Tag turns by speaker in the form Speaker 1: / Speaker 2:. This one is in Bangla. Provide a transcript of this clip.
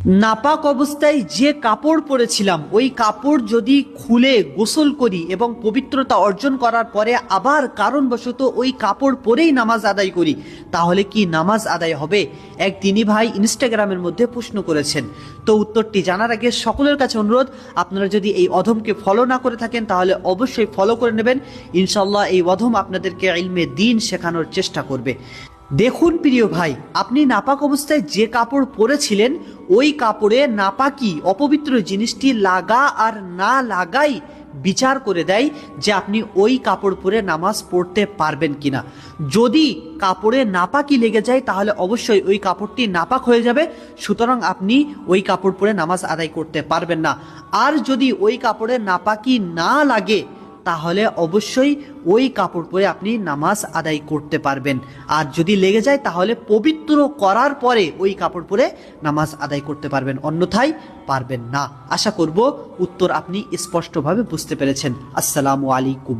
Speaker 1: নাপাক অবস্থায় যে কাপড় পরেছিলাম ওই কাপড় যদি খুলে গোসল করি এবং পবিত্রতা অর্জন করার পরে আবার কারণবশত ওই কাপড় পরেই নামাজ আদায় করি, তাহলে কি নামাজ আদায় হবে? এক দিনী ভাই ইনস্টাগ্রামের মধ্যে প্রশ্ন করেছেন। তো উত্তরটি জানার আগে সকলের কাছে অনুরোধ, আপনারা যদি এই অধমকে ফলো না করে থাকেন তাহলে অবশ্যই ফলো করে নেবেন। ইনশাল্লাহ এই অধম আপনাদেরকে ইলমে দ্বীন শেখানোর চেষ্টা করবে। দেখুন প্রিয় ভাই, আপনি নাপাক অবস্থায় যে কাপড় পরেছিলেন ওই কাপড়ে নাপাকি অপবিত্র জিনিসটি লাগা আর না লাগাই বিচার করে দেয় যে আপনি ওই কাপড় পরে নামাজ পড়তে পারবেন কিনা। যদি কাপড়ে নাপাকি লেগে যায় তাহলে অবশ্যই ওই কাপড়টি নাপাক হয়ে যাবে, সুতরাং আপনি ওই কাপড় পরে নামাজ আদায় করতে পারবেন না। আর যদি ওই কাপড়ে নাপাকি না লাগে তাহলে অবশ্যই ওই কাপড় পরে আপনি নামাজ আদায় করতে পারবেন। আর যদি লেগে যায় তাহলে পবিত্র করার পরে ওই কাপড় পরে নামাজ আদায় করতে পারবেন, অন্যথায় পারবেন না। আশা করব উত্তর আপনি স্পষ্টভাবে বুঝতে পেরেছেন। আসসালামু আলাইকুম।